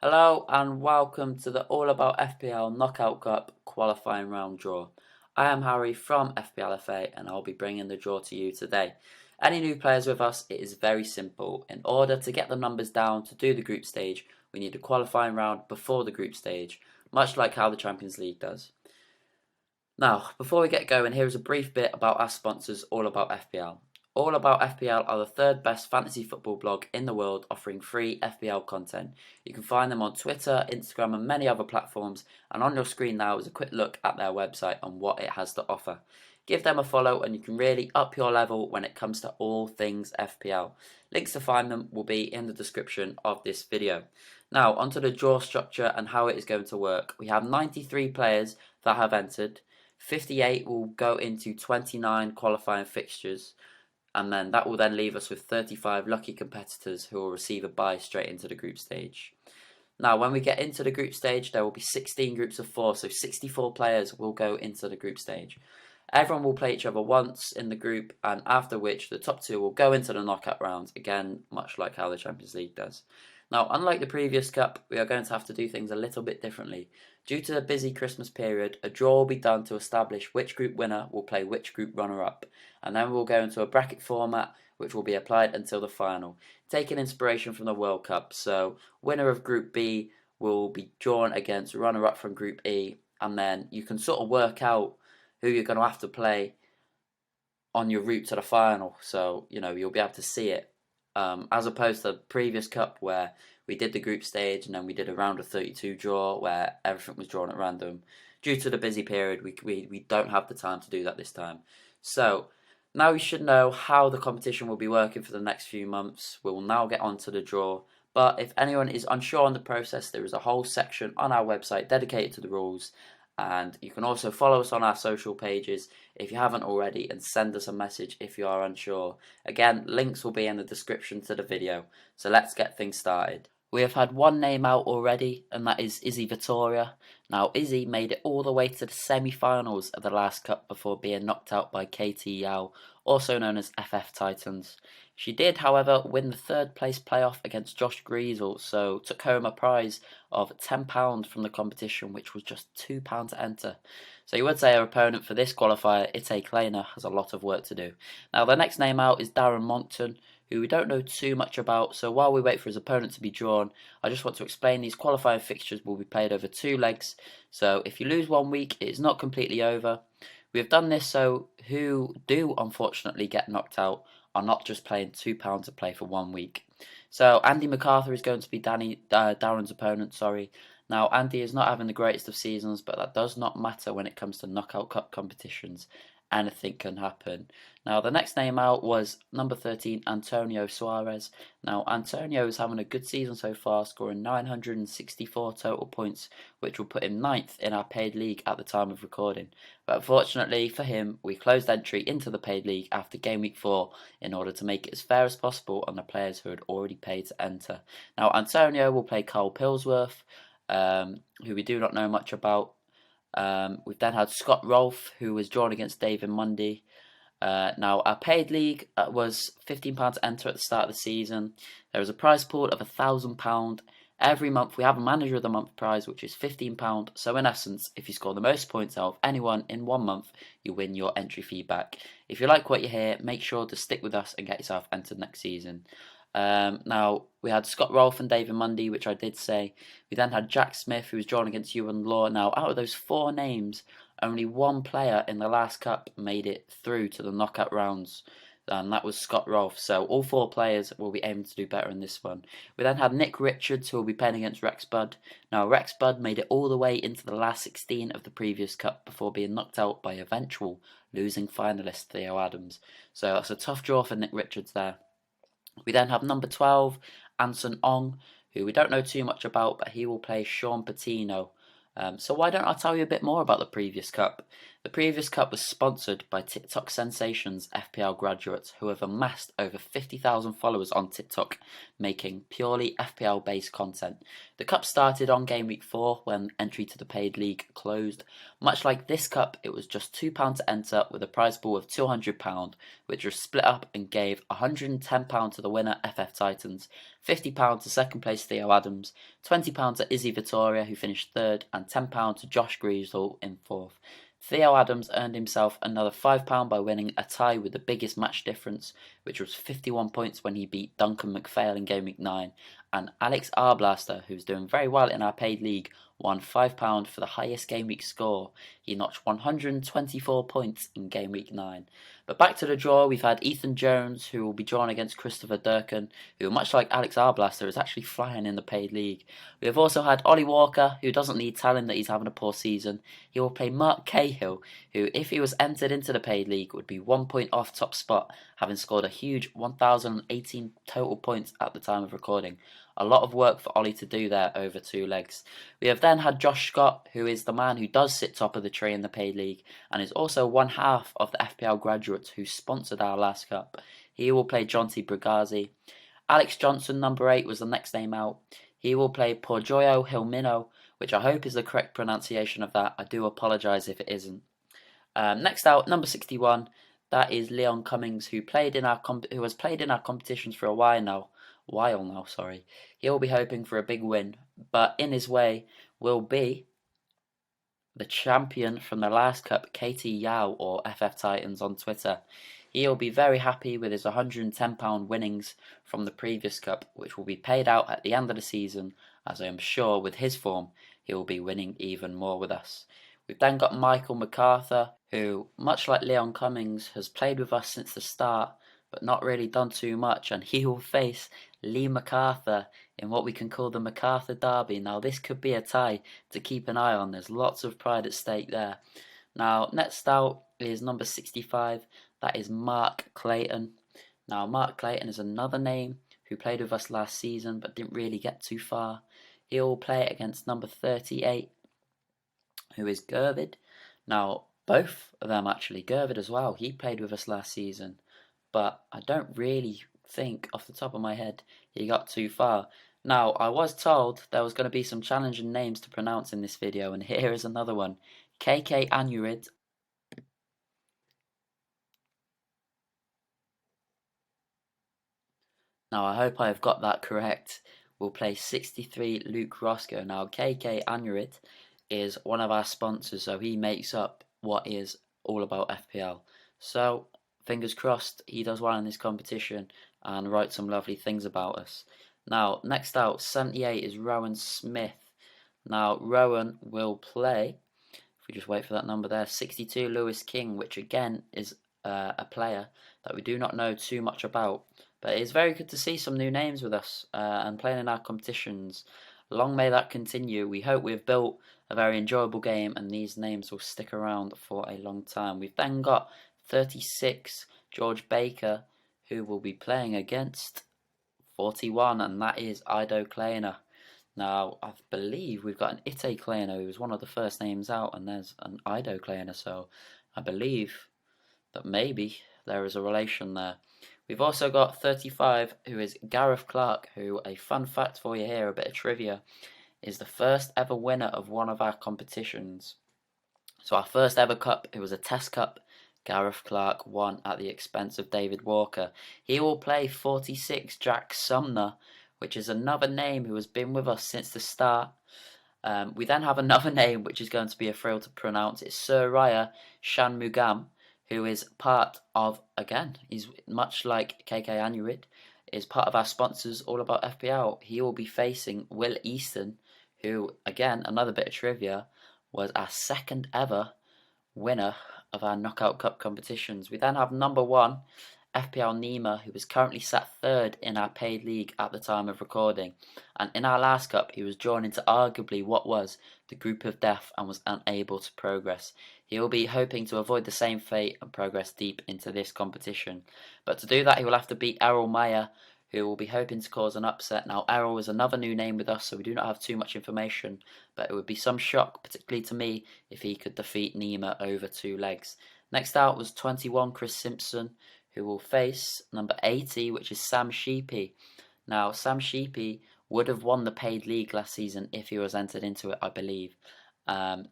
Hello and welcome to the All About FPL Knockout Cup qualifying round draw. I am Harry from FPLFA and I'll be bringing the draw to you today. Any new players with us, it is very simple. In order to get the numbers down to do the group stage, we need a qualifying round before the group stage, much like how the Champions League does. Now, before we get going, here is a brief bit about our sponsors, All About FPL. All About FPL are the third best fantasy football blog in the world, offering free FPL content. You can find them on Twitter, Instagram and many other platforms, and on your screen now is a quick look at their website and what it has to offer. Give them a follow and you can really up your level when it comes to all things FPL. Links to find them will be in the description of this video. Now, onto the draw structure and how it is going to work. We have 93 players that have entered. 58 will go into 29 qualifying fixtures, and then that will then leave us with 35 lucky competitors who will receive a bye straight into the group stage. Now, when we get into the group stage, there will be 16 groups of 4, so 64 players will go into the group stage. Everyone will play each other once in the group, and after which the top 2 will go into the knockout rounds, again, much like how the Champions League does. Now, unlike the previous cup, we are going to have to do things a little bit differently. Due to the busy Christmas period, a draw will be done to establish which group winner will play which group runner-up, and then we'll go into a bracket format which will be applied until the final, taking inspiration from the World Cup. So, winner of Group B will be drawn against runner-up from Group E, and then you can sort of work out who you're going to have to play on your route to the final, so you'll be able to see it. As opposed to the previous cup where we did the group stage and then we did a round of 32 draw where everything was drawn at random. Due to the busy period, we don't have the time to do that this time. So now we should know how the competition will be working for the next few months. We will now get on to the draw. But if anyone is unsure on the process, there is a whole section on our website dedicated to the rules. And you can also follow us on our social pages if you haven't already, and send us a message if you are unsure. Again, links will be in the description to the video. So let's get things started. We have had one name out already, and that is Izzy Vittoria. Now, Izzy made it all the way to the semi-finals of the last cup before being knocked out by KT Yao, also known as FF Titans. She did, however, win the third place playoff against Josh Griesel, so took home a prize of £10 from the competition, which was just £2 to enter. So you would say our opponent for this qualifier, Ite Kleiner, has a lot of work to do. Now, the next name out is Darren Monckton, who we don't know too much about, so while we wait for his opponent to be drawn, I just want to explain these qualifying fixtures will be played over 2 legs, so if you lose 1 week, it is not completely over. We have done this so who do unfortunately get knocked out are not just playing £2 to play for 1 week. So Andy MacArthur is going to be Darren's opponent, Now, Andy is not having the greatest of seasons, but that does not matter when it comes to knockout cup competitions. Anything can happen. Now, the next name out was number 13, Antonio Suarez. Now, Antonio is having a good season so far, scoring 964 total points, which will put him 9th in our paid league at the time of recording. But unfortunately for him, we closed entry into the paid league after game week 4 in order to make it as fair as possible on the players who had already paid to enter. Now, Antonio will play Carl Pillsworth, who we do not know much about. We've then had Scott Rolfe, who was drawn against David Mundy. Now, our paid league was £15 to enter at the start of the season. There is a prize pool of £1,000. Every month we have a Manager of the Month prize, which is £15. So in essence, if you score the most points out of anyone in 1 month, you win your entry fee back. If you like what you hear, make sure to stick with us and get yourself entered next season. Now, we had Scott Rolfe and David Mundy, which I did say. We then had Jack Smith, who was drawn against Ewan Law. Now, out of those 4 names, only 1 player in the last cup made it through to the knockout rounds, and that was Scott Rolfe. So all 4 players will be aiming to do better in this one. We then had Nick Richards, who will be playing against Rex Budd. Now, Rex Budd made it all the way into the last 16 of the previous cup before being knocked out by eventual losing finalist Theo Adams. So that's a tough draw for Nick Richards there. We then have number 12, Anson Ong, who we don't know too much about, but he will play Sean Patino. So why don't I tell you a bit more about the previous cup? The previous cup was sponsored by TikTok sensations FPL graduates who have amassed over 50,000 followers on TikTok, making purely FPL based content. The cup started on game week 4 when entry to the paid league closed. Much like this cup, it was just £2 to enter with a prize pool of £200, which was split up and gave £110 to the winner FF Titans, £50 to second place Theo Adams, £20 to Izzy Vittoria who finished third, and £10 to Josh Griesel in fourth. Theo Adams earned himself another £5 by winning a tie with the biggest match difference, which was 51 points when he beat Duncan McPhail in Game Week 9, and Alex Arblaster, who's doing very well in our paid league, won £5 for the highest Game Week score. He notched 124 points in Game Week 9. But back to the draw, we've had Ethan Jones, who will be drawn against Christopher Durkin, who, much like Alex Arblaster, is actually flying in the paid league. We have also had Ollie Walker, who doesn't need telling that he's having a poor season. He will play Mark Cahill, who, if he was entered into the paid league, would be 1 point off top spot, having scored a huge 1,018 total points at the time of recording. A lot of work for Ollie to do there over 2 legs. We have then had Josh Scott, who is the man who does sit top of the tree in the paid league, and is also one half of the FPL graduates who sponsored our last cup. He will play Jonty Brigazzi. Alex Johnson, number 8, was the next name out. He will play Porjoyo Hilmino, which I hope is the correct pronunciation of that. I do apologise if it isn't. Next out, number 61, that is Leon Cummings, who has played in our competitions for a while now. He will be hoping for a big win, but in his way will be the champion from the last cup, KT Yao, or FF Titans on Twitter. He will be very happy with his £110 winnings from the previous cup, which will be paid out at the end of the season, as I am sure with his form he will be winning even more with us. We've then got Michael MacArthur, who, much like Leon Cummings, has played with us since the start, but not really done too much, and he will face Lee MacArthur in what we can call the MacArthur Derby. Now, this could be a tie to keep an eye on. There's lots of pride at stake there. Now, next out is number 65. That is Mark Clayton. Now, Mark Clayton is another name who played with us last season but didn't really get too far. He will play against number 38, who is Gervid. Now, both of them actually, Gervid as well, he played with us last season, but I don't really think off the top of my head he got too far. Now, I was told there was going to be some challenging names to pronounce in this video, and here is another one. KK Anurid. Now, I hope I have got that correct. We'll play 63 Luke Roscoe. Now, KK Anurid is one of our sponsors, so he makes up what is All About FPL. So, fingers crossed he does well in this competition and writes some lovely things about us. Now, next out, 78 is Rowan Smith. Now, Rowan will play, if we just wait for that number there, 62 Lewis King, which again is a player that we do not know too much about. But it's very good to see some new names with us and playing in our competitions. Long may that continue. We hope we've built a very enjoyable game and these names will stick around for a long time. We've then got 36 George Baker, who will be playing against 41, and that is Ido Kleiner. Now, I believe we've got an Ite Kleiner, who was one of the first names out, and there's an Ido Kleiner, so I believe that maybe there is a relation there. We've also got 35, who is Gareth Clark, who, a fun fact for you here, a bit of trivia, is the first ever winner of one of our competitions. So our first ever cup, it was a test cup. Gareth Clark won at the expense of David Walker. He will play 46 Jack Sumner, which is another name who has been with us since the start. We then have another name which is going to be a thrill to pronounce. It's Sir Raya Shanmugam, who is part of, again, he's much like KK Anurid, is part of our sponsors All About FPL. He will be facing Will Easton, who, again, another bit of trivia, was our second ever winner of our Knockout Cup competitions. We then have number 1, FPL Nima, who is currently sat 3rd in our paid league at the time of recording. And in our last cup, he was drawn into arguably what was the group of death and was unable to progress. He will be hoping to avoid the same fate and progress deep into this competition. But to do that, he will have to beat Errol Meyer, who will be hoping to cause an upset. Now, Errol is another new name with us, so we do not have too much information, but it would be some shock, particularly to me, if he could defeat Nima over 2 legs. Next out was 21 Chris Simpson, who will face number 80, which is Sam Sheepy. Now, Sam Sheepy would have won the paid league last season if he was entered into it, I believe.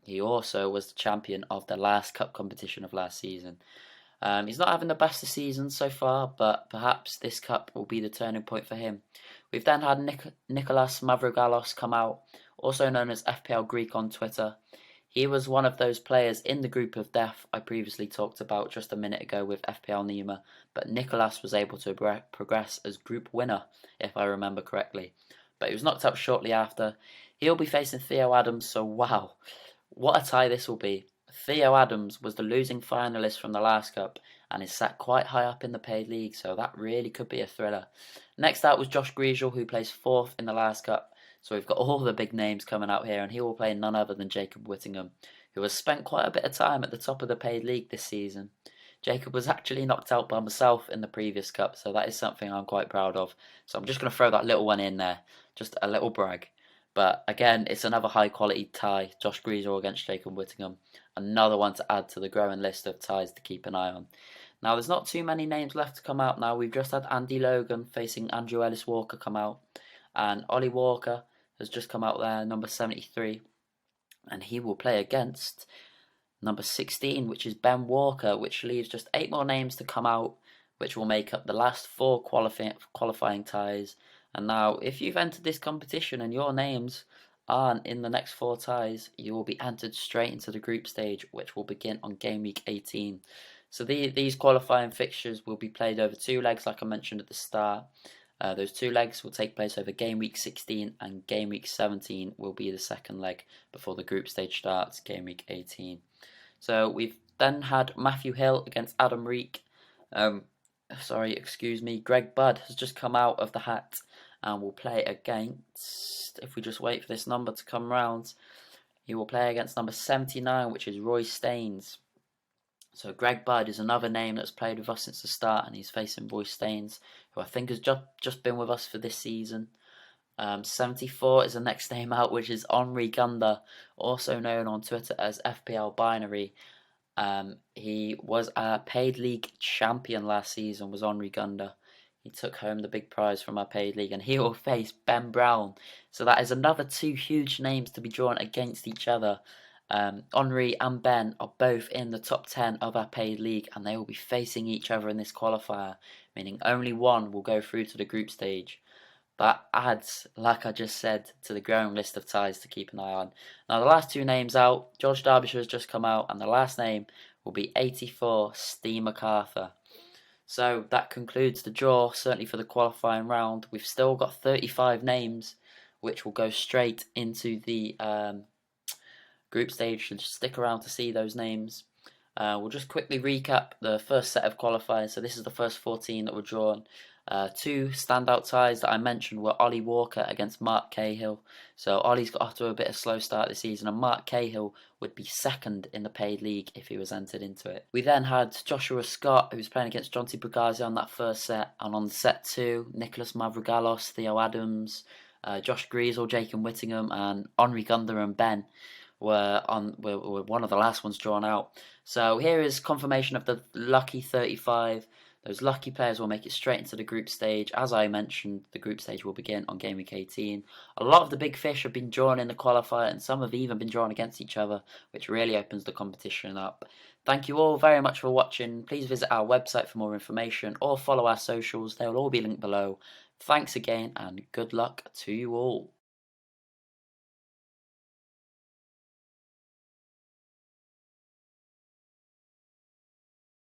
He also was the champion of the last cup competition of last season. He's not having the best of seasons so far, but perhaps this cup will be the turning point for him. We've then had Nicholas Mavrogalos come out, also known as FPL Greek on Twitter. He was one of those players in the group of death I previously talked about just a minute ago with FPL Nima, but Nicholas was able to progress as group winner, if I remember correctly. But he was knocked out shortly after. He'll be facing Theo Adams, so wow, what a tie this will be. Theo Adams was the losing finalist from the last cup and is sat quite high up in the paid league, so that really could be a thriller. Next out was Josh Griesel, who placed 4th in the last cup. So we've got all the big names coming out here, and he will play none other than Jacob Whittingham, who has spent quite a bit of time at the top of the paid league this season. Jacob was actually knocked out by myself in the previous cup, so that is something I'm quite proud of. So I'm just going to throw that little one in there, just a little brag. But again, it's another high quality tie, Josh Griesel against Jacob Whittingham. Another one to add to the growing list of ties to keep an eye on. Now, there's not too many names left to come out now. We've just had Andy Logan facing Andrew Ellis Walker come out, and Ollie Walker has just come out there, number 73, and he will play against number 16, which is Ben Walker, which leaves just 8 more names to come out, which will make up the last 4 qualifying ties. And now, if you've entered this competition and your names aren't in the next 4 ties, you will be entered straight into the group stage, which will begin on game week 18. So these qualifying fixtures will be played over 2 legs, like I mentioned at the start. Those 2 legs will take place over game week 16, and game week 17 will be the second leg before the group stage starts, game week 18. So we've then had Matthew Hill against Adam Reek. Greg Budd has just come out of the hat and will play against, if we just wait for this number to come round, he will play against number 79, which is Roy Staines. So Greg Budd is another name that's played with us since the start, and he's facing Roy Staines, who I think has just been with us for this season. 74 is the next name out, which is Henri Gunda, also known on Twitter as FPL Binary. He was a paid league champion last season, was Henri Gunda. He took home the big prize from our paid league, and he will face Ben Brown. So that is another 2 huge names to be drawn against each other. Henri and Ben are both in the top 10 of our paid league, and they will be facing each other in this qualifier, meaning only one will go through to the group stage. That adds, like I just said, to the growing list of ties to keep an eye on. Now, the last 2 names out, George Derbyshire has just come out, and the last name will be 84 Steve MacArthur. So that concludes the draw, certainly for the qualifying round. We've still got 35 names, which will go straight into the group stage, so just stick around to see those names. We'll just quickly recap the first set of qualifiers. So this is the first 14 that were drawn. 2 standout ties that I mentioned were Ollie Walker against Mark Cahill. So Ollie's got off to a bit of a slow start this season, and Mark Cahill would be second in the paid league if he was entered into it. We then had Joshua Scott, who's playing against Jonty Bragazi on that first set, and on set 2, Nicholas Mavrogalos, Theo Adams, Josh Griesel, Jacob Whittingham, and Henri Gunda and Ben were one of the last ones drawn out. So here is confirmation of the lucky 35. Those lucky players will make it straight into the group stage. As I mentioned, the group stage will begin on game week 18. A lot of the big fish have been drawn in the qualifier, and some have even been drawn against each other, which really opens the competition up. Thank you all very much for watching. Please visit our website for more information, or follow our socials. They will all be linked below. Thanks again, and good luck to you all.